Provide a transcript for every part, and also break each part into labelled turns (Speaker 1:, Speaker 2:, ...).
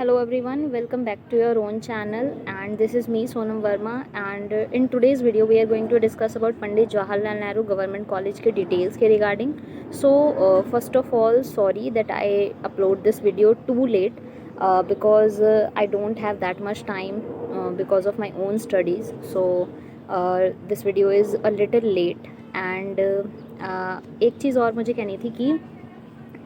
Speaker 1: Hello everyone, welcome back to your own channel, and this is me Sonam Verma, and in today's video we are going to discuss about Pandit Jawaharlal Nehru Government College के details के regarding. So first of all, sorry that I upload this video too late because I don't have that much time because of my own studies. So this video is a little late and एक चीज़ और मुझे कहनी थी कि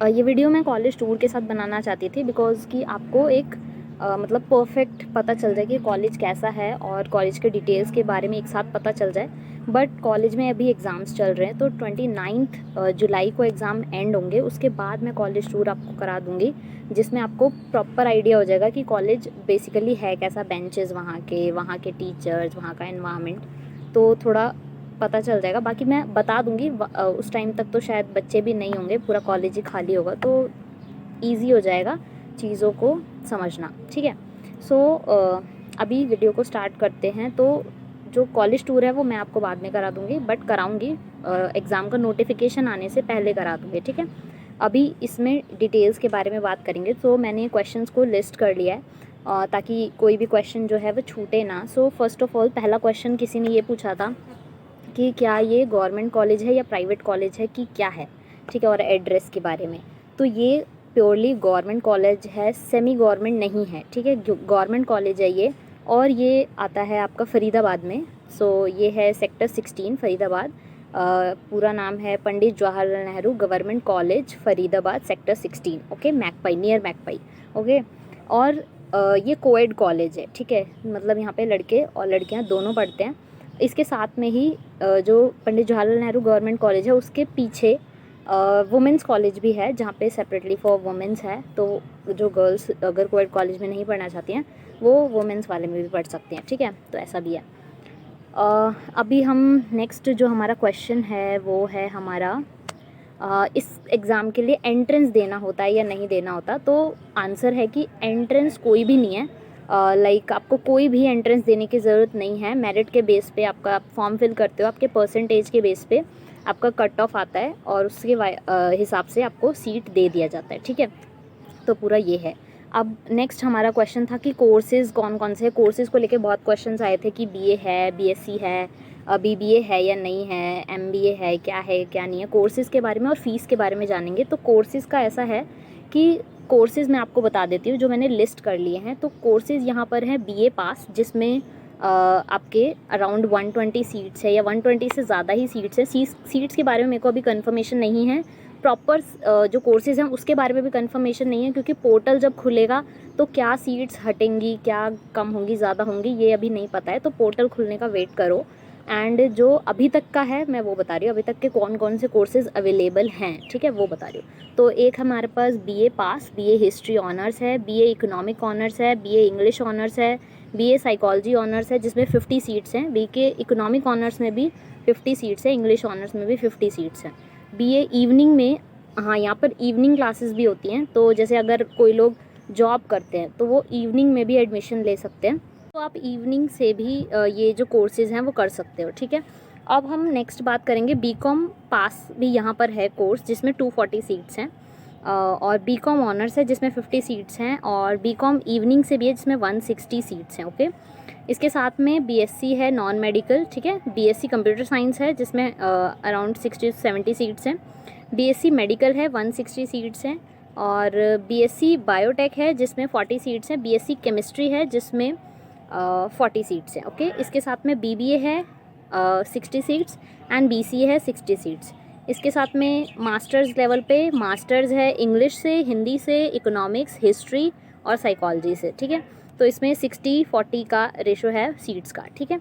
Speaker 1: ये video मैं college tour के साथ बनाना चाहती थी बिकॉज़ कि आपको एक मतलब परफेक्ट पता चल जाए कि कॉलेज कैसा है और कॉलेज के डिटेल्स के बारे में एक साथ पता चल जाए। बट कॉलेज में अभी एग्ज़ाम्स चल रहे हैं तो 29 जुलाई को एग्ज़ाम एंड होंगे, उसके बाद मैं कॉलेज टूर आपको करा दूँगी जिसमें आपको प्रॉपर आइडिया हो जाएगा कि कॉलेज बेसिकली है कैसा, बेंचेस वहाँ के टीचर्स, वहाँ का एनवायरनमेंट, तो थोड़ा पता चल जाएगा। बाकी मैं बता दूँगी उस टाइम तक तो शायद बच्चे भी नहीं होंगे, पूरा कॉलेज ही खाली होगा, तो ईज़ी हो जाएगा चीज़ों को समझना, ठीक है। सो अभी वीडियो को स्टार्ट करते हैं। तो जो कॉलेज टूर है वो मैं आपको बाद में करा दूँगी, बट कराऊँगी एग्ज़ाम का नोटिफिकेशन आने से पहले करा दूँगी, ठीक है। अभी इसमें डिटेल्स के बारे में बात करेंगे। तो मैंने क्वेश्चंस को लिस्ट कर लिया है ताकि कोई भी क्वेश्चन जो है वो छूटे ना। सो फर्स्ट ऑफ ऑल पहला क्वेश्चन किसी ने ये पूछा था कि क्या ये गवर्नमेंट कॉलेज है या प्राइवेट कॉलेज है कि क्या है, ठीक है, और एड्रेस के बारे में। तो ये प्योरली गवर्नमेंट कॉलेज है, सेमी गवर्नमेंट नहीं है, ठीक है, गवर्नमेंट कॉलेज है ये, और ये आता है आपका फरीदाबाद में। सो ये है सेक्टर 16 फरीदाबाद। पूरा नाम है Pandit Jawaharlal Nehru government college Faridabad sector 16, okay, मैकपाई, नियर मैकपाई, ओके। और ये कोएड कॉलेज है, ठीक है, मतलब यहाँ पे लड़के और लड़कियाँ दोनों पढ़ते हैं। इसके साथ में ही जो पंडित जवाहरलाल नेहरू गवर्नमेंट कॉलेज है उसके पीछे वुमेंस कॉलेज भी है जहाँ पे सेपरेटली फॉर वुमेंस है। तो जो गर्ल्स अगर कोएड कॉलेज में नहीं पढ़ना चाहती हैं वो वुमेंस वाले में भी पढ़ सकती हैं, ठीक है, तो ऐसा भी है। अभी हम नेक्स्ट जो हमारा क्वेश्चन है वो है हमारा इस एग्ज़ाम के लिए एंट्रेंस देना होता है या नहीं देना होता। तो आंसर है कि एंट्रेंस कोई भी नहीं है। लाइक आपको कोई भी एंट्रेंस देने की ज़रूरत नहीं है। मेरिट के बेस पे आपका आप फॉर्म फिल करते हो, आपके परसेंटेज के बेस पे आपका कट ऑफ आता है और उसके हिसाब से आपको सीट दे दिया जाता है, ठीक है। तो पूरा ये है। अब नेक्स्ट हमारा क्वेश्चन था कि कोर्सेज़ कौन कौन से हैं। कोर्सेज़ को लेके बहुत क्वेश्चंस आए थे कि बीए है, बीएससी है, बीबीए है या नहीं है, एमबीए है क्या नहीं है। कोर्सेज़ के बारे में और फ़ीस के बारे में जानेंगे। तो कोर्सेज़ का ऐसा है कि कोर्सेज़ मैं आपको बता देती हूँ जो मैंने लिस्ट कर लिए हैं। तो कोर्सेज़ यहाँ पर हैं बीए पास, जिसमें आपके अराउंड 120 सीट्स है या 120 से ज़्यादा ही सीट्स है। सीट्स के बारे में मेरे को अभी कंफर्मेशन नहीं है। प्रॉपर जो कोर्सेज़ हैं उसके बारे में भी कंफर्मेशन नहीं है, क्योंकि पोर्टल जब खुलेगा तो क्या सीट्स हटेंगी, क्या कम होंगी, ज़्यादा होंगी, ये अभी नहीं पता है। तो पोर्टल खुलने का वेट करो। एंड जो अभी तक का है मैं वो बता रही हूँ, अभी तक के कौन कौन से कोर्सेज़ अवेलेबल हैं, ठीक है, वो बता रही हूँ। तो एक हमारे पास बीए पास, बीए हिस्ट्री ऑनर्स है, बीए इकोनॉमिक ऑनर्स है, बीए इंग्लिश ऑनर्स है, बीए साइकोलॉजी ऑनर्स है जिसमें 50 सीट्स हैं। बीए इकोनॉमिक ऑनर्स में भी 50 सीट्स हैं, इंग्लिश ऑनर्स में भी 50 सीट्स हैं। बीए इवनिंग में, हाँ, यहाँ पर इवनिंग क्लासेस भी होती हैं। तो जैसे अगर कोई लोग जॉब करते हैं तो वो इवनिंग में भी एडमिशन ले सकते हैं, तो आप इवनिंग से भी ये जो कोर्सेज़ हैं वो कर सकते हो, ठीक है। अब हम नेक्स्ट बात करेंगे बीकॉम पास भी यहाँ पर है कोर्स जिसमें 240 सीट्स हैं, और बीकॉम ऑनर्स है जिसमें 50 सीट्स हैं, और बीकॉम इवनिंग से भी है जिसमें 160 सीट्स हैं, ओके। इसके साथ में बीएससी है नॉन मेडिकल, ठीक है, बीएससी कंप्यूटर साइंस है जिसमें अराउंड 60 से 70 सीट्स हैं, बीएससी मेडिकल है 160 सीट्स हैं, और बीएससी बायोटेक है जिसमें 40 सीट्स हैं, बीएससी केमिस्ट्री है जिसमें 40 सीट्स हैं, ओके। इसके साथ में बीबीए है 60 सीट्स एंड बीसीए है 60 सीट्स। इसके साथ में मास्टर्स लेवल पे मास्टर्स है इंग्लिश से, हिंदी से, इकोनॉमिक्स, हिस्ट्री और साइकोलॉजी से, ठीक है। तो इसमें 60-40 का रेशो है सीट्स का, ठीक है।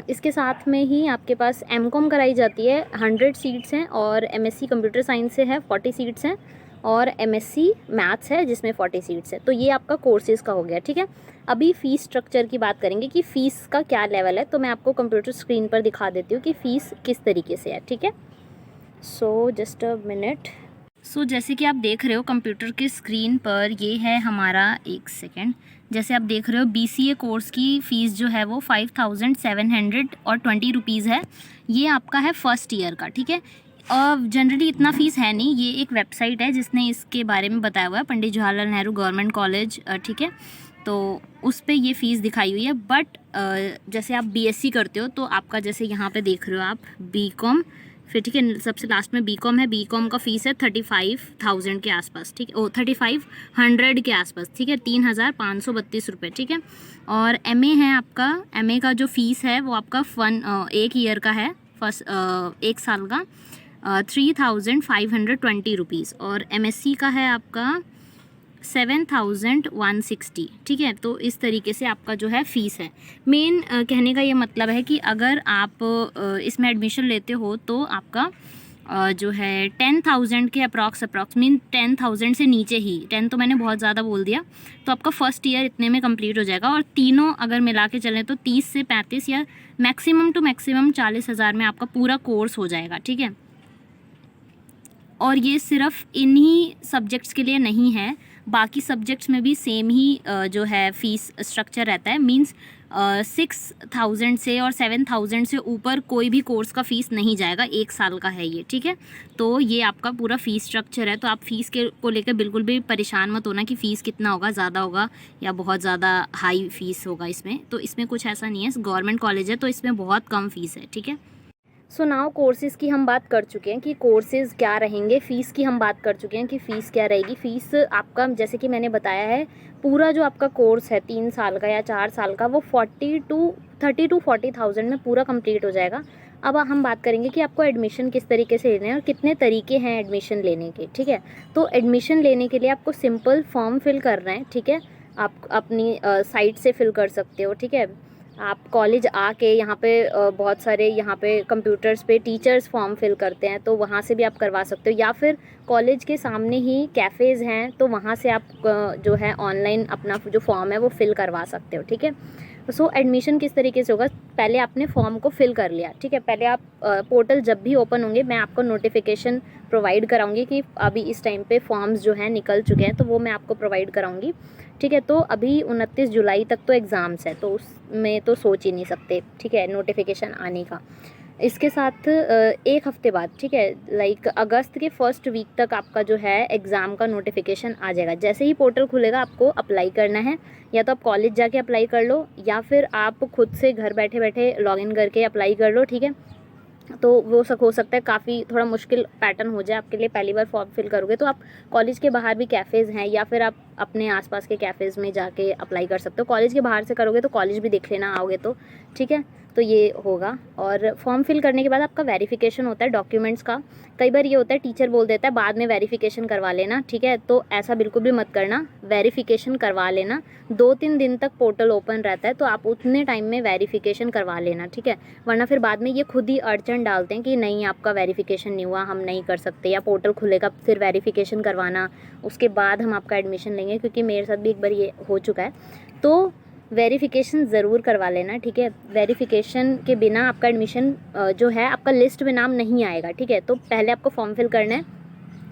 Speaker 1: इसके साथ में ही आपके पास एमकॉम कराई जाती है, 100 सीट्स हैं, और एमएससी कंप्यूटर साइंस से है 40 सीट्स हैं, और एमएससी मैथ्स है जिसमें 40 सीट्स है। तो ये आपका कोर्सेज़ का हो गया, ठीक है। अभी फ़ीस स्ट्रक्चर की बात करेंगे कि फ़ीस का क्या लेवल है। तो मैं आपको कंप्यूटर स्क्रीन पर दिखा देती हूँ कि फ़ीस किस तरीके से है, ठीक है। So just a minute. सो जैसे कि आप देख रहे हो कंप्यूटर के स्क्रीन पर, ये है हमारा, एक सेकेंड, जैसे आप देख रहे हो बीसीए कोर्स की फ़ीस जो है वो 5720 रुपीज़ है। ये आपका है फर्स्ट ईयर का, ठीक है। जनरली इतना फ़ीस है नहीं, ये एक वेबसाइट है जिसने इसके बारे में बताया हुआ है, पंडित जवाहरलाल नेहरू गवर्नमेंट कॉलेज, ठीक है। तो उस पे ये फ़ीस दिखाई हुई है। बट जैसे आप बीएससी करते हो तो आपका जैसे यहाँ पे देख रहे हो आप बीकॉम, फिर ठीक है सबसे लास्ट में बीकॉम है। बीकॉम का फ़ीस है 35,000 के आसपास, ठीक है, 3500 के आसपास, ठीक है, 3,532 रुपये, ठीक है। और एमए है आपका, एमए का जो फ़ीस है वो आपका 1 ईयर का है, फर्स्ट 1 साल का 3,520 रुपीज़। और एमएससी का है आपका 7,160, ठीक है। तो इस तरीके से आपका जो है फ़ीस है। मेन कहने का ये मतलब है कि अगर आप इसमें एडमिशन लेते हो तो आपका जो है 10,000 के अप्रॉक्स मीन 10,000 से नीचे ही, 10 तो मैंने बहुत ज़्यादा बोल दिया, तो आपका फर्स्ट ईयर इतने में कंप्लीट हो जाएगा। और तीनों अगर मिला के चलें तो 30 से 35 या मैक्सिमम टू मैक्सिमम 40,000 में आपका पूरा कोर्स हो जाएगा, ठीक है। और ये सिर्फ इन्हीं सब्जेक्ट्स के लिए नहीं है, बाकी सब्जेक्ट्स में भी सेम ही जो है फ़ीस स्ट्रक्चर रहता है। मींस 6,000 से और 7,000 से ऊपर कोई भी कोर्स का फ़ीस नहीं जाएगा, 1 साल का है ये, ठीक है। तो ये आपका पूरा फ़ीस स्ट्रक्चर है। तो आप फ़ीस के को लेकर बिल्कुल भी परेशान मत होना कि फ़ीस कितना होगा, ज़्यादा होगा या बहुत ज़्यादा हाई फ़ीस होगा इसमें। तो इसमें कुछ ऐसा नहीं है, गवर्नमेंट कॉलेज है तो इसमें बहुत कम फ़ीस है, ठीक है। सो नाउ कोर्सेज़ की हम बात कर चुके हैं कि कोर्सेज़ क्या रहेंगे, फ़ीस की हम बात कर चुके हैं कि फ़ीस क्या रहेगी। फ़ीस आपका जैसे कि मैंने बताया है, पूरा जो आपका कोर्स है 3 साल का या 4 साल का, वो 30 to 40,000 में पूरा कंप्लीट हो जाएगा। अब हम बात करेंगे कि आपको एडमिशन किस तरीके से लेना है और कितने तरीके हैं एडमिशन लेने के, ठीक है। तो एडमिशन लेने के लिए आपको सिंपल फॉर्म फिल करना है, ठीक है। आप अपनी साइट से फिल कर सकते हो, ठीक है। आप कॉलेज आके यहाँ पे बहुत सारे यहाँ पे कंप्यूटर्स पे टीचर्स फॉर्म फिल करते हैं, तो वहाँ से भी आप करवा सकते हो, या फिर कॉलेज के सामने ही कैफ़ेज़ हैं तो वहाँ से आप जो है ऑनलाइन अपना जो फॉर्म है वो फिल करवा सकते हो, ठीक है। सो एडमिशन किस तरीके से होगा, पहले आपने फॉर्म को फिल कर लिया, ठीक है। पहले आप पोर्टल जब भी ओपन होंगे मैं आपको नोटिफिकेशन प्रोवाइड कराऊंगी कि अभी इस टाइम पे फॉर्म्स जो हैं निकल चुके हैं, तो वो मैं आपको प्रोवाइड कराऊंगी, ठीक है। तो अभी 29 जुलाई तक तो एग्ज़ाम्स है, तो उसमें तो सोच ही नहीं सकते, ठीक है, नोटिफिकेशन आने का। इसके साथ 1 हफ़्ते बाद, ठीक है, लाइक अगस्त के फर्स्ट वीक तक आपका जो है एग्ज़ाम का नोटिफिकेशन आ जाएगा। जैसे ही पोर्टल खुलेगा आपको अप्लाई करना है, या तो आप कॉलेज जाके अप्लाई कर लो या फिर आप खुद से घर बैठे बैठे लॉगिन करके अप्लाई कर लो, ठीक है। तो वो हो सकता है काफ़ी थोड़ा मुश्किल पैटर्न हो जाए आपके लिए, पहली बार फॉर्म फिल करोगे। तो आप कॉलेज के बाहर भी कैफ़ेज़ हैं या फिर आप अपने आसपास के कैफ़ेज़ में जाके अप्लाई कर सकते हो। कॉलेज के बाहर से करोगे तो कॉलेज भी देख लेना आओगे तो, ठीक है। तो ये होगा। और फॉर्म फिल करने के बाद आपका वेरिफिकेशन होता है डॉक्यूमेंट्स का। कई बार ये होता है टीचर बोल देता है बाद में वेरिफिकेशन करवा लेना, ठीक है। तो ऐसा बिल्कुल भी मत करना, वेरिफिकेशन करवा लेना। 2-3 दिन तक पोर्टल ओपन रहता है, तो आप उतने टाइम में वेरिफिकेशन करवा लेना, ठीक है। वरना फिर बाद में ये खुद ही अड़चन डालते हैं कि नहीं आपका वेरिफिकेशन नहीं हुआ, हम नहीं कर सकते, या पोर्टल खुलेगा फिर वेरिफिकेशन करवाना, उसके बाद हम आपका एडमिशन लेंगे, क्योंकि मेरे साथ भी एक बार ये हो चुका है। तो वेरिफिकेशन ज़रूर करवा लेना, ठीक है। वेरिफिकेशन के बिना आपका एडमिशन जो है आपका लिस्ट में नाम नहीं आएगा, ठीक है। तो पहले आपको फॉर्म फिल करना है,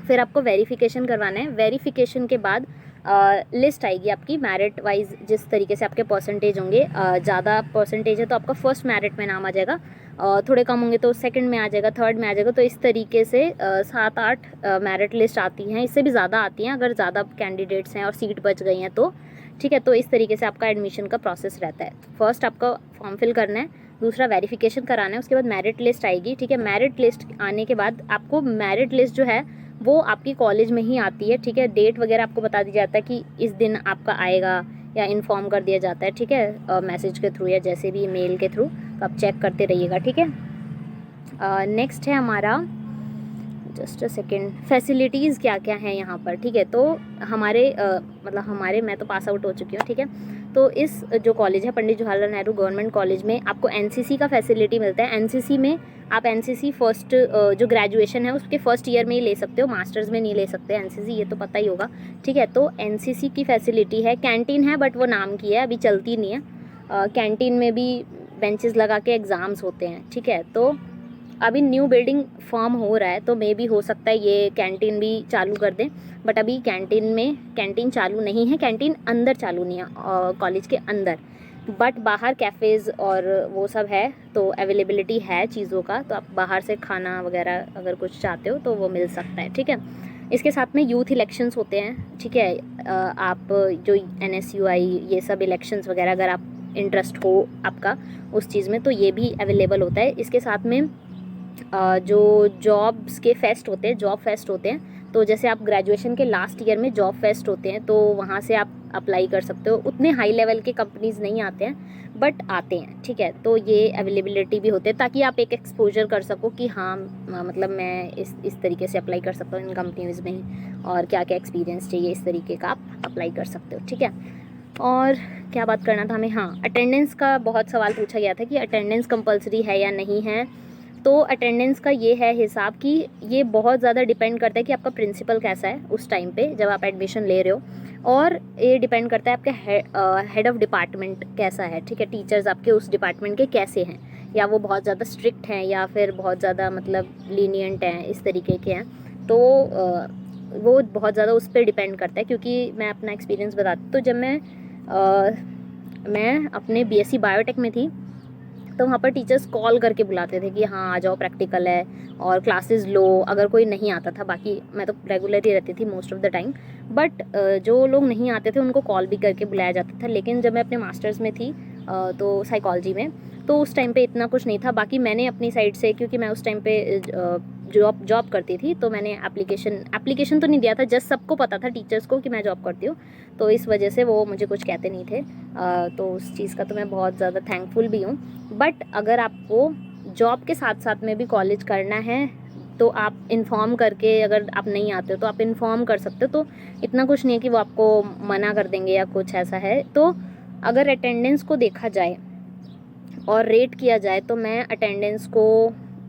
Speaker 1: फिर आपको वेरिफिकेशन करवाना है। वेरिफिकेशन के बाद लिस्ट आएगी आपकी मेरिट वाइज, जिस तरीके से आपके परसेंटेज होंगे। ज़्यादा परसेंटेज है तो आपका फर्स्ट मेरिट में नाम आ जाएगा, थोड़े कम होंगे तो सेकंड में आ जाएगा, थर्ड में आ जाएगा। तो इस तरीके से 7-8 मेरिट लिस्ट आती हैं, इससे भी ज़्यादा आती हैं अगर ज़्यादा कैंडिडेट्स हैं और सीट बच गई हैं तो, ठीक है। तो इस तरीके से आपका एडमिशन का प्रोसेस रहता है। फर्स्ट आपका फॉर्म फिल करना है, दूसरा वेरिफिकेशन कराना है, उसके बाद मेरिट लिस्ट आएगी, ठीक है। मेरिट लिस्ट आने के बाद आपको मेरिट लिस्ट जो है वो आपकी कॉलेज में ही आती है, ठीक है। डेट वगैरह आपको बता दिया जाता है कि इस दिन आपका आएगा, या इन्फॉर्म कर दिया जाता है, ठीक है, मैसेज के थ्रू या जैसे भी मेल के थ्रू। तो आप चेक करते रहिएगा, ठीक है। नेक्स्ट है हमारा, जस्ट अ सेकेंड, फैसिलिटीज़ क्या क्या हैं यहाँ पर, ठीक है। तो हमारे मैं तो पास आउट हो चुकी हूँ, ठीक है। तो इस जो कॉलेज है पंडित जवाहरलाल नेहरू गवर्नमेंट कॉलेज में आपको एनसीसी का फैसिलिटी मिलता है। एनसीसी में आप एनसीसी फर्स्ट जो ग्रेजुएशन है उसके फर्स्ट ईयर में ही ले सकते हो, मास्टर्स में नहीं ले सकते एनसीसी, ये तो पता ही होगा, ठीक है। तो एनसीसी की फैसिलिटी है, कैंटीन है बट वो नाम की है, अभी चलती नहीं है। कैंटीन में भी बेंचेस लगा के एग्ज़ाम्स होते हैं, ठीक है। तो अभी न्यू बिल्डिंग फॉर्म हो रहा है तो मे भी हो सकता है ये कैंटीन भी चालू कर दें, बट अभी कैंटीन चालू नहीं है, कैंटीन अंदर चालू नहीं है कॉलेज के अंदर। बट बाहर कैफ़ेज़ और वो सब है, तो अवेलेबिलिटी है चीज़ों का, तो आप बाहर से खाना वगैरह अगर कुछ चाहते हो तो वो मिल सकता है, ठीक है। इसके साथ में यूथ इलेक्शंस होते हैं, ठीक है। आप जो NSUI ये सब इलेक्शंस वगैरह अगर आप इंटरेस्ट हो आपका उस चीज़ में, तो ये भी अवेलेबल होता है। इसके साथ में जो जॉब्स के फेस्ट होते हैं, जॉब फेस्ट होते हैं, तो जैसे आप ग्रेजुएशन के लास्ट ईयर में जॉब फेस्ट होते हैं, तो वहाँ से आप अप्लाई कर सकते हो। उतने हाई लेवल के कंपनीज़ नहीं आते हैं बट आते हैं, ठीक है। तो ये अवेलेबिलिटी भी होते हैं ताकि आप एक एक्सपोजर कर सको कि हाँ मतलब मैं इस तरीके से अप्लाई कर सकता हूँ इन कंपनीज़ में, और क्या क्या एक्सपीरियंस चाहिए, इस तरीके का आप अप्लाई कर सकते हो, ठीक है। और क्या बात करना था हमें, हाँ, अटेंडेंस का बहुत सवाल पूछा गया था कि अटेंडेंस कंपलसरी है या नहीं है। तो अटेंडेंस का ये है हिसाब कि ये बहुत ज़्यादा डिपेंड करता है कि आपका प्रिंसिपल कैसा है उस टाइम पे जब आप एडमिशन ले रहे हो, और ये डिपेंड करता है आपके हेड ऑफ़ डिपार्टमेंट कैसा है, ठीक है। टीचर्स आपके उस डिपार्टमेंट के कैसे हैं, या वो बहुत ज़्यादा स्ट्रिक्ट हैं या फिर बहुत ज़्यादा मतलब लीनियंट हैं, इस तरीके के हैं। तो वो बहुत ज़्यादा उस पर डिपेंड करता है। क्योंकि मैं अपना एक्सपीरियंस बताती, तो जब मैं अपने BSc बायोटेक में थी, तो वहाँ पर टीचर्स कॉल करके बुलाते थे कि हाँ आ जाओ, प्रैक्टिकल है और क्लासेस लो, अगर कोई नहीं आता था। बाकी मैं तो रेगुलर ही रहती थी most of the time, but जो लोग नहीं आते थे उनको कॉल भी करके बुलाया जाता था। लेकिन जब मैं अपने मास्टर्स में थी तो साइकोलॉजी में, तो उस टाइम पे इतना कुछ नहीं था। बाकी मैंने अपनी साइड से, क्योंकि मैं उस टाइम पे जॉब करती थी, तो मैंने एप्लीकेशन तो नहीं दिया था, जस्ट सबको पता था टीचर्स को कि मैं जॉब करती हूँ, तो इस वजह से वो मुझे कुछ कहते नहीं थे। तो उस चीज़ का तो मैं बहुत ज़्यादा थैंकफुल भी हूँ। बट अगर आपको जॉब के साथ साथ में भी कॉलेज करना है, तो आप इन्फॉर्म करके, अगर आप नहीं आते हो तो आप इन्फॉर्म कर सकते हो। तो इतना कुछ नहीं है कि वो आपको मना कर देंगे या कुछ ऐसा है। तो अगर अटेंडेंस को देखा जाए और रेट किया जाए, तो मैं अटेंडेंस को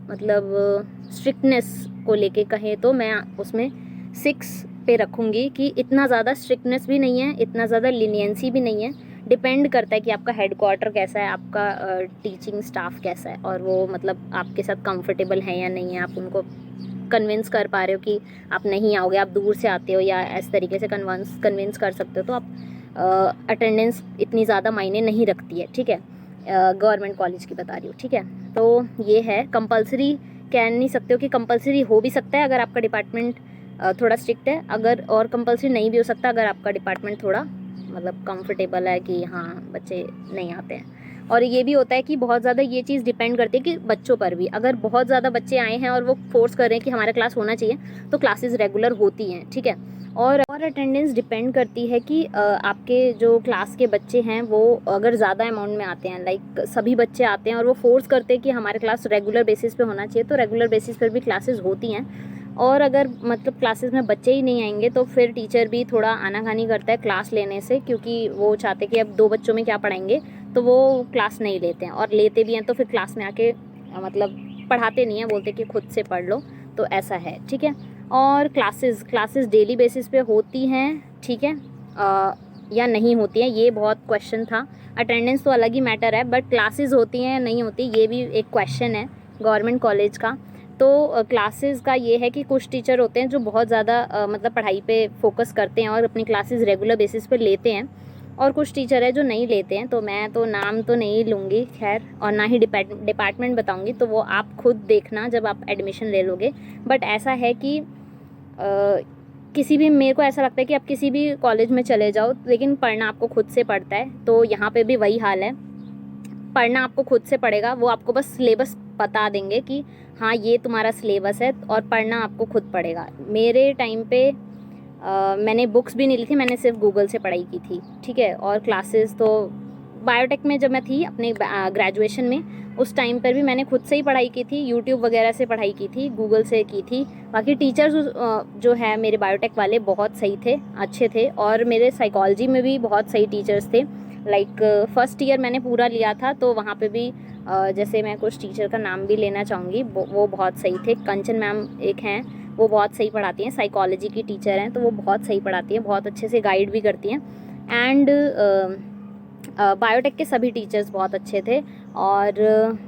Speaker 1: मतलब स्ट्रिक्टनेस को लेके कहें तो मैं उसमें 6 पे रखूँगी, कि इतना ज़्यादा स्ट्रिक्टनेस भी नहीं है, इतना ज़्यादा लीनियंसी भी नहीं है। डिपेंड करता है कि आपका हेडक्वार्टर कैसा है, आपका टीचिंग स्टाफ कैसा है, और वो मतलब आपके साथ कंफर्टेबल है या नहीं है, आप उनको कन्विंस कर पा रहे हो कि आप नहीं आओगे, आप दूर से आते हो, या इस तरीके से कन्विंस कर सकते हो। तो आप अटेंडेंस इतनी ज़्यादा मायने नहीं रखती है, ठीक है। गवर्नमेंट कॉलेज की बता रही हूँ, ठीक है। तो ये है, कंपलसरी कह नहीं सकते हो कि कंपलसरी हो भी सकता है अगर आपका डिपार्टमेंट थोड़ा स्ट्रिक्ट है, अगर, और कंपलसरी नहीं भी हो सकता अगर आपका डिपार्टमेंट थोड़ा मतलब कंफर्टेबल है कि हाँ बच्चे नहीं आते हैं। और ये भी होता है कि बहुत ज़्यादा ये चीज़ डिपेंड करती है कि बच्चों पर भी, अगर बहुत ज़्यादा बच्चे आए हैं और वो फोर्स कर रहे हैं कि हमारा क्लास होना चाहिए, तो क्लासेस रेगुलर होती हैं, ठीक है। और अटेंडेंस डिपेंड करती है कि आपके जो क्लास के बच्चे हैं वो अगर ज़्यादा अमाउंट में आते हैं, लाइक सभी बच्चे आते हैं और वो फोर्स करते हैं कि हमारे क्लास रेगुलर बेसिस पे होना चाहिए, तो रेगुलर बेसिस पर भी क्लासेस होती हैं। और अगर मतलब क्लासेस में बच्चे ही नहीं आएंगे, तो फिर टीचर भी थोड़ा आनाकानी करता है क्लास लेने से, क्योंकि वो चाहते कि अब 2 बच्चों में क्या पढ़ाएंगे, तो वो क्लास नहीं लेते हैं। और लेते भी हैं तो फिर क्लास में आके मतलब पढ़ाते नहीं हैं, बोलते कि खुद से पढ़ लो। तो ऐसा है, ठीक है। और क्लासेस डेली बेसिस पे होती हैं, ठीक है, या नहीं होती हैं, ये बहुत क्वेश्चन था। अटेंडेंस तो अलग ही मैटर है, बट क्लासेस होती हैं या नहीं होती, ये भी एक क्वेश्चन है गवर्नमेंट कॉलेज का। तो क्लासेस का ये है कि कुछ टीचर होते हैं जो बहुत ज़्यादा मतलब पढ़ाई पे फोकस करते हैं और अपनी क्लासेस रेगुलर बेसिस पे लेते हैं, और कुछ टीचर है जो नहीं लेते हैं। तो मैं तो नाम तो नहीं लूँगी खैर, और ना ही डिपार्टमेंट बताऊँगी, तो वो आप खुद देखना जब आप एडमिशन ले लोगे। बट ऐसा है कि किसी भी, मेरे को ऐसा लगता है कि आप किसी भी कॉलेज में चले जाओ, लेकिन पढ़ना आपको खुद से पड़ता है। तो यहाँ पे भी वही हाल है, पढ़ना आपको खुद से पड़ेगा। वो आपको बस सिलेबस बता देंगे कि हाँ ये तुम्हारा सिलेबस है, और पढ़ना आपको खुद पड़ेगा। मेरे टाइम पे मैंने बुक्स भी नहीं ली थी, मैंने सिर्फ गूगल से पढ़ाई की थी, ठीक है। और क्लासेस तो बायोटेक में जब मैं थी अपने ग्रेजुएशन में, उस टाइम पर भी मैंने खुद से ही पढ़ाई की थी, यूट्यूब वगैरह से पढ़ाई की थी, गूगल से की थी। बाकी टीचर्स जो है मेरे बायोटेक वाले बहुत सही थे, अच्छे थे। और मेरे साइकोलॉजी में भी बहुत सही टीचर्स थे। लाइक फर्स्ट ईयर मैंने पूरा लिया था, तो वहाँ पे भी जैसे मैं कुछ टीचर का नाम भी लेना चाहूँगी, वो बहुत सही थे। कंचन मैम एक हैं, वो बहुत सही पढ़ाती हैं, साइकोलॉजी की टीचर हैं, तो वो बहुत सही पढ़ाती हैं, बहुत अच्छे से गाइड भी करती हैं। एंड बायोटेक के सभी टीचर्स बहुत अच्छे थे। और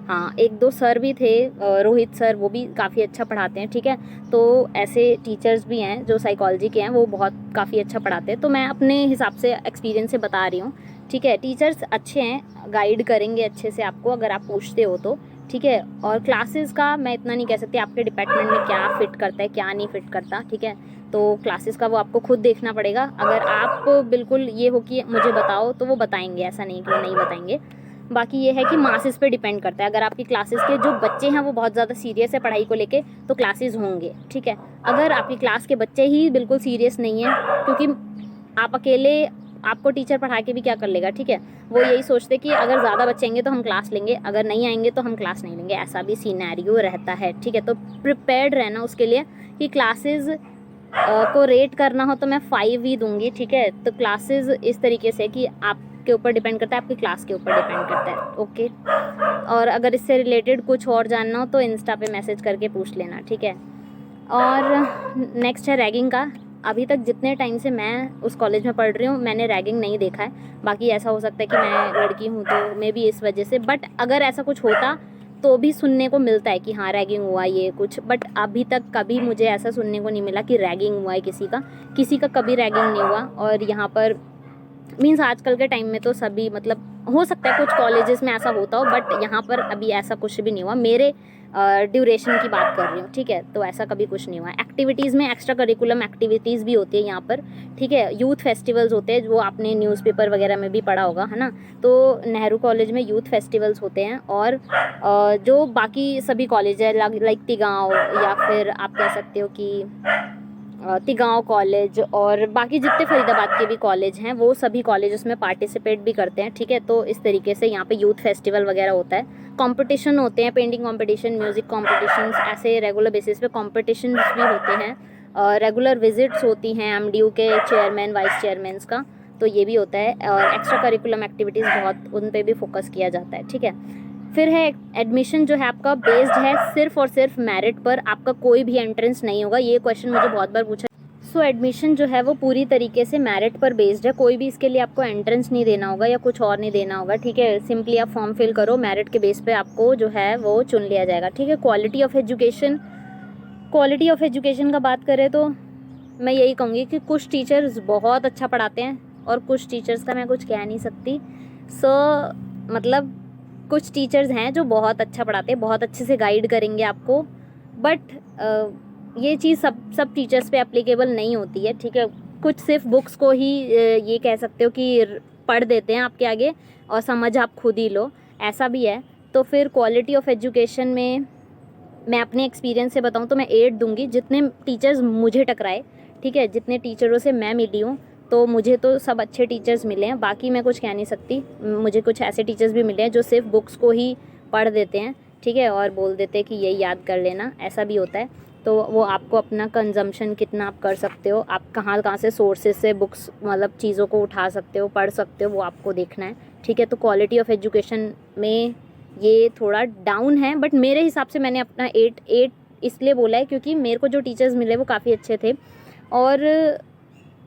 Speaker 1: हाँ, 1-2 सर भी थे, रोहित सर, वो भी काफ़ी अच्छा पढ़ाते हैं, ठीक है। तो ऐसे टीचर्स भी हैं जो साइकोलॉजी के हैं, वो बहुत काफ़ी अच्छा पढ़ाते हैं। तो मैं अपने हिसाब से एक्सपीरियंस से बता रही हूँ, ठीक है। टीचर्स अच्छे हैं, गाइड करेंगे अच्छे से आपको अगर आप पूछते हो तो, ठीक है। और क्लासेस का मैं इतना नहीं कह सकती आपके डिपार्टमेंट में क्या फ़िट करता है क्या नहीं फ़िट करता, ठीक है। तो क्लासेस का वो आपको खुद देखना पड़ेगा। अगर आप बिल्कुल ये हो कि मुझे बताओ तो वो बताएंगे, ऐसा नहीं कि वो नहीं बताएंगे। बाकी ये है कि मासेस पे डिपेंड करता है। अगर आपकी क्लासेस के जो बच्चे हैं वो बहुत ज़्यादा सीरियस है पढ़ाई को लेके तो क्लासेस होंगे, ठीक है। अगर आपकी क्लास के बच्चे ही बिल्कुल सीरियस नहीं है, क्योंकि आप अकेले आपको टीचर पढ़ा के भी क्या कर लेगा, ठीक है। वो यही सोचते कि अगर ज़्यादा बच्चे आएंगे तो हम क्लास लेंगे, अगर नहीं आएंगे तो हम क्लास नहीं लेंगे, ऐसा भी सीनैरियो रहता है, ठीक है। तो प्रिपेयर्ड रहना उसके लिए कि क्लासेस को रेट करना हो तो मैं 5 ही दूंगी, ठीक है। तो क्लासेस इस तरीके से कि आपके ऊपर डिपेंड करता है, आपकी क्लास के ऊपर डिपेंड करता है, ओके। और अगर इससे रिलेटेड कुछ और जानना हो तो इंस्टा पे मैसेज करके पूछ लेना, ठीक है। और नेक्स्ट है रैगिंग का। अभी तक जितने टाइम से मैं उस कॉलेज में पढ़ रही हूँ मैंने रैगिंग नहीं देखा है। बाकी ऐसा हो सकता है कि मैं लड़की हूँ तो मे भी इस वजह से, बट अगर ऐसा कुछ होता तो भी सुनने को मिलता है कि हाँ रैगिंग हुआ ये कुछ, बट अभी तक कभी मुझे ऐसा सुनने को नहीं मिला कि रैगिंग हुआ है किसी का कभी रैगिंग नहीं हुआ। और यहाँ पर मीन्स आजकल के टाइम में तो सभी मतलब हो सकता है कुछ कॉलेजेस में ऐसा होता हो, बट यहाँ पर अभी ऐसा कुछ भी नहीं हुआ। मेरे ड्यूरेशन की बात कर रही हूँ, ठीक है। तो ऐसा कभी कुछ नहीं हुआ। एक्टिविटीज़ में एक्स्ट्रा करिकुलम एक्टिविटीज़ भी होती है यहाँ पर, ठीक है। यूथ फेस्टिवल्स होते हैं वो आपने न्यूज़पेपर वगैरह में भी पढ़ा होगा, है ना। तो नेहरू कॉलेज में यूथ फेस्टिवल्स होते हैं। और जो बाकी सभी कॉलेज है लाइक तिगांव या फिर आप कह सकते हो कि तिगांव कॉलेज और बाकी जितने फरीदाबाद के भी कॉलेज हैं वो सभी कॉलेज उसमें पार्टिसिपेट भी करते हैं, ठीक है। तो इस तरीके से यहाँ पे यूथ फेस्टिवल वगैरह होता है, कंपटीशन होते हैं, पेंटिंग कंपटीशन, म्यूज़िक कॉम्पिटिशन्स, ऐसे रेगुलर बेसिस पे कॉम्पिटिशन भी होते हैं। रेगुलर विजिट्स होती हैं एमडीयू के चेयरमैन वाइस चेयरमैन्स का, तो ये भी होता है। और एक्स्ट्रा करिकुलम एक्टिविटीज़ बहुत उन पे भी फोकस किया जाता है, ठीक है। फिर है एडमिशन जो है आपका बेस्ड है सिर्फ और सिर्फ मेरिट पर, आपका कोई भी एंट्रेंस नहीं होगा। ये क्वेश्चन मुझे बहुत बार पूछा। सो एडमिशन जो है वो पूरी तरीके से मेरिट पर बेस्ड है, कोई भी इसके लिए आपको एंट्रेंस नहीं देना होगा या कुछ और नहीं देना होगा, ठीक है। सिंपली आप फॉर्म फिल करो, मेरिट के बेस पे आपको जो है वो चुन लिया जाएगा, ठीक है। क्वालिटी ऑफ एजुकेशन का बात करें तो मैं यही कहूँगी कि कुछ टीचर्स बहुत अच्छा पढ़ाते हैं और कुछ टीचर्स का मैं कुछ कह नहीं सकती। मतलब कुछ टीचर्स हैं जो बहुत अच्छा पढ़ाते हैं, बहुत अच्छे से गाइड करेंगे आपको, बट ये चीज़ सब टीचर्स पे एप्लीकेबल नहीं होती है, ठीक है। कुछ सिर्फ बुक्स को ही ये कह सकते हो कि पढ़ देते हैं आपके आगे और समझ आप खुद ही लो, ऐसा भी है। तो फिर क्वालिटी ऑफ एजुकेशन में मैं अपने एक्सपीरियंस से बताऊं तो मैं 8 दूंगी। जितने टीचर्स मुझे टकराए, ठीक है, जितने टीचरों से मैं मिली हूँ तो मुझे तो सब अच्छे टीचर्स मिले हैं, बाकी मैं कुछ कह नहीं सकती। मुझे कुछ ऐसे टीचर्स भी मिले हैं जो सिर्फ बुक्स को ही पढ़ देते हैं, ठीक है, और बोल देते हैं कि यही याद कर लेना, ऐसा भी होता है। तो वो आपको अपना कंजम्पशन कितना आप कर सकते हो, आप कहाँ से सोर्सेज से बुक्स मतलब चीज़ों को उठा सकते हो, पढ़ सकते हो, वो आपको देखना है, ठीक है। तो क्वालिटी ऑफ एजुकेशन में ये थोड़ा डाउन है, बट मेरे हिसाब से मैंने अपना 8 इसलिए बोला है क्योंकि मेरे को जो टीचर्स मिले वो काफ़ी अच्छे थे। और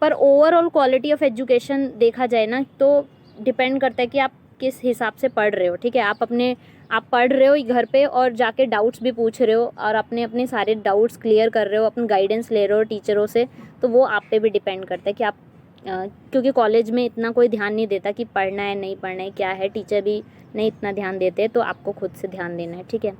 Speaker 1: पर ओवरऑल क्वालिटी ऑफ एजुकेशन देखा जाए ना तो डिपेंड करता है कि आप किस हिसाब से पढ़ रहे हो, ठीक है। आप पढ़ रहे हो घर पे और जाके डाउट्स भी पूछ रहे हो और अपने सारे डाउट्स क्लियर कर रहे हो, अपनी गाइडेंस ले रहे हो टीचरों से, तो वो आप पे भी डिपेंड करता है कि आप क्योंकि कॉलेज में इतना कोई ध्यान नहीं देता कि पढ़ना है नहीं पढ़ना है क्या है, टीचर भी नहीं इतना ध्यान देते, तो आपको खुद से ध्यान देना है, ठीक है।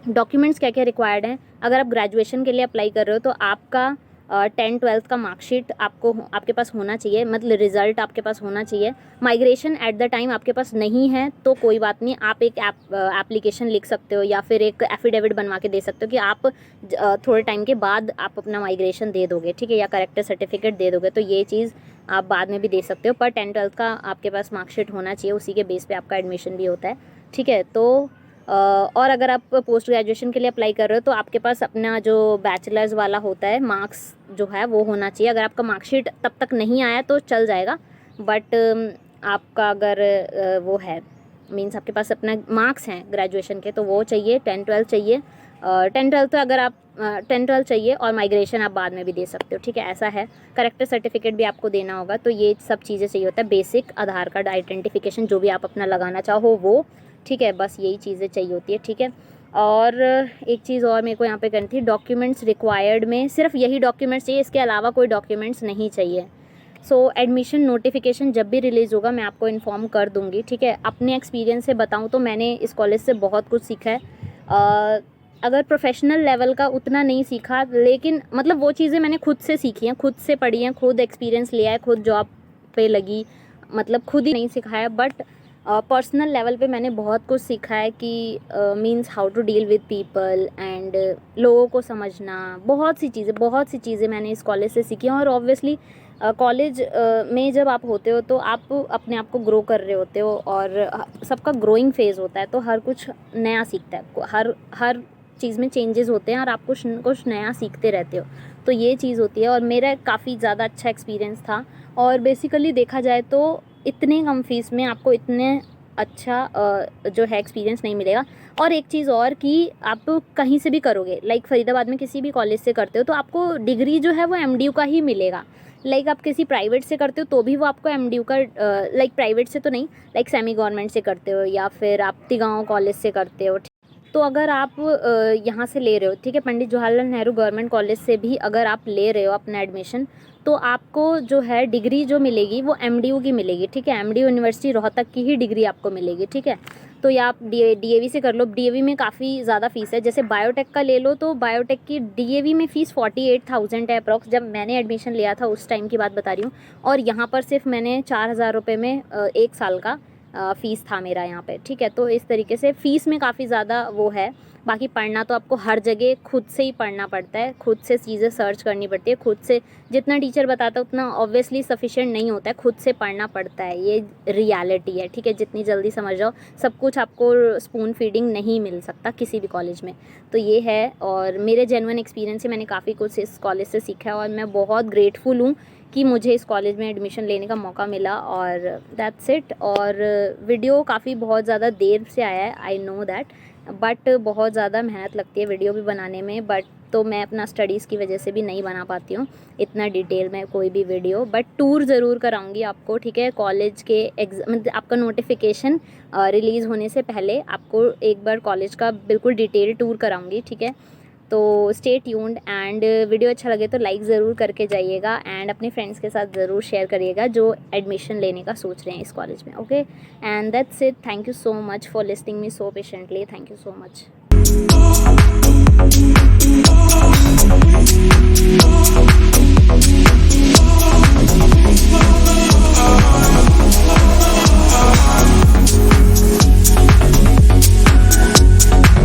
Speaker 1: डॉक्यूमेंट्स क्या क्या रिक्वायर्ड हैं, अगर आप ग्रेजुएशन के लिए अप्लाई कर रहे हो तो आपका 10-12 का मार्कशीट आपके पास होना चाहिए, मतलब रिज़ल्ट आपके पास होना चाहिए। माइग्रेशन एट द टाइम आपके पास नहीं है तो कोई बात नहीं, आप एक एप्लीकेशन लिख सकते हो या फिर एक एफिडेविट बनवा के दे सकते हो कि आप थोड़े टाइम के बाद आप अपना माइग्रेशन दे दोगे, ठीक है, या करेक्टर सर्टिफिकेट दे दोगे, तो ये चीज़ आप बाद में भी दे सकते हो। पर 10-12 का आपके पास मार्कशीट होना चाहिए, उसी के बेस पे आपका एडमिशन भी होता है, ठीक है। तो और अगर आप पोस्ट ग्रेजुएशन के लिए अप्लाई कर रहे हो तो आपके पास अपना जो बैचलर्स वाला होता है मार्क्स जो है वो होना चाहिए। अगर आपका मार्कशीट तब तक नहीं आया तो चल जाएगा, बट आपका अगर वो है मीन्स आपके पास अपना मार्क्स हैं ग्रेजुएशन के तो वो चाहिए, 10-12 चाहिए। 10-12 तो अगर आप 10-12 चाहिए और माइग्रेशन आप बाद में भी दे सकते हो, ठीक है, ऐसा है। करेक्टर सर्टिफिकेट भी आपको देना होगा, तो ये सब चीज़ें चाहिए होता है। बेसिक आधार कार्ड आइडेंटिफिकेशन जो भी आप अपना लगाना चाहो वो, ठीक है, बस यही चीज़ें चाहिए होती है, ठीक है। और एक चीज़ और मेरे को यहाँ पे करनी थी, डॉक्यूमेंट्स रिक्वायर्ड में सिर्फ यही डॉक्यूमेंट्स चाहिए, इसके अलावा कोई डॉक्यूमेंट्स नहीं चाहिए। सो एडमिशन नोटिफिकेशन जब भी रिलीज़ होगा मैं आपको इन्फॉर्म कर दूँगी, ठीक है। अपने एक्सपीरियंस से बताऊँ तो मैंने इस कॉलेज से बहुत कुछ सीखा है। अगर प्रोफेशनल लेवल का उतना नहीं सीखा, लेकिन मतलब वो चीज़ें मैंने खुद से सीखी हैं, खुद से पढ़ी हैं, खुद एक्सपीरियंस लिया है, खुद जॉब पे लगी, मतलब खुद ही नहीं सिखाया, बट पर्सनल लेवल पे मैंने बहुत कुछ सीखा है कि means how to deal with people and लोगों को समझना, बहुत सी चीज़ें मैंने इस कॉलेज से सीखी हैं। और ऑब्वियसली कॉलेज में जब आप होते हो तो आप अपने आप को ग्रो कर रहे होते हो, और सबका ग्रोइंग फेज़ होता है, तो हर कुछ नया सीखता है, हर चीज़ में चेंजेस होते हैं और आप कुछ नया सीखते रहते हो, तो ये चीज़ होती है। और मेरा काफ़ी ज़्यादा अच्छा एक्सपीरियंस था, और बेसिकली देखा जाए तो इतने कम फीस में आपको इतने अच्छा जो है एक्सपीरियंस नहीं मिलेगा। और एक चीज़ और कि आप कहीं से भी करोगे, लाइक फरीदाबाद में किसी भी कॉलेज से करते हो तो आपको डिग्री जो है वो MDU का ही मिलेगा। लाइक आप किसी प्राइवेट से करते हो तो भी वो आपको MDU का, लाइक प्राइवेट से तो नहीं, लाइक सेमी गवर्नमेंट से करते हो या फिर आप तिगांव कॉलेज से करते हो, तो अगर आप यहाँ से ले रहे हो, ठीक है, पंडित जवाहरलाल नेहरू गवर्नमेंट कॉलेज से भी अगर आप ले रहे हो अपना एडमिशन, तो आपको जो है डिग्री जो मिलेगी वो MDU की मिलेगी, ठीक है। MDU यूनिवर्सिटी रोहतक की ही डिग्री आपको मिलेगी, ठीक है। तो या आप DAV से कर लो। DAV में काफ़ी ज़्यादा फ़ीस है, जैसे बायोटेक का ले लो तो बायोटेक की DAV में फ़ीस 48,000 है अप्रॉक्स, जब मैंने एडमिशन लिया था उस टाइम की बात बता रही हूँ। और यहाँ पर सिर्फ मैंने 4,000 रुपये में 1 साल का फ़ीस था मेरा यहाँ पे, ठीक है। तो इस तरीके से फ़ीस में काफ़ी ज़्यादा वो है। बाकी पढ़ना तो आपको हर जगह खुद से ही पढ़ना पड़ता है, खुद से चीज़ें सर्च करनी पड़ती है, खुद से जितना टीचर बताता है उतना ऑब्वियसली सफिशिएंट नहीं होता है, खुद से पढ़ना पड़ता है, ये रियलिटी है, ठीक है। जितनी जल्दी समझ जाओ, सब कुछ आपको स्पून फीडिंग नहीं मिल सकता किसी भी कॉलेज में, तो ये है। और मेरे जेन्युइन एक्सपीरियंस से मैंने काफ़ी कुछ इस कॉलेज से सीखा है, और मैं बहुत ग्रेटफुल हूँ कि मुझे इस कॉलेज में एडमिशन लेने का मौका मिला। और दैट्स इट। और वीडियो काफ़ी बहुत ज़्यादा देर से आया है, आई नो दैट, बट बहुत ज़्यादा मेहनत लगती है वीडियो भी बनाने में, बट तो मैं अपना स्टडीज़ की वजह से भी नहीं बना पाती हूँ इतना डिटेल में कोई भी वीडियो, बट टूर ज़रूर कराऊंगी आपको, ठीक है। कॉलेज के मतलब आपका नोटिफिकेशन रिलीज़ होने से पहले आपको एक बार कॉलेज का बिल्कुल डिटेल टूर कराऊंगी, ठीक है। तो स्टे ट्यून्ड, एंड वीडियो अच्छा लगे तो लाइक ज़रूर करके जाइएगा, एंड अपने फ्रेंड्स के साथ ज़रूर शेयर करिएगा जो एडमिशन लेने का सोच रहे हैं इस कॉलेज में, okay. And that's it. Thank you so much for listening me so patiently. Thank you so much.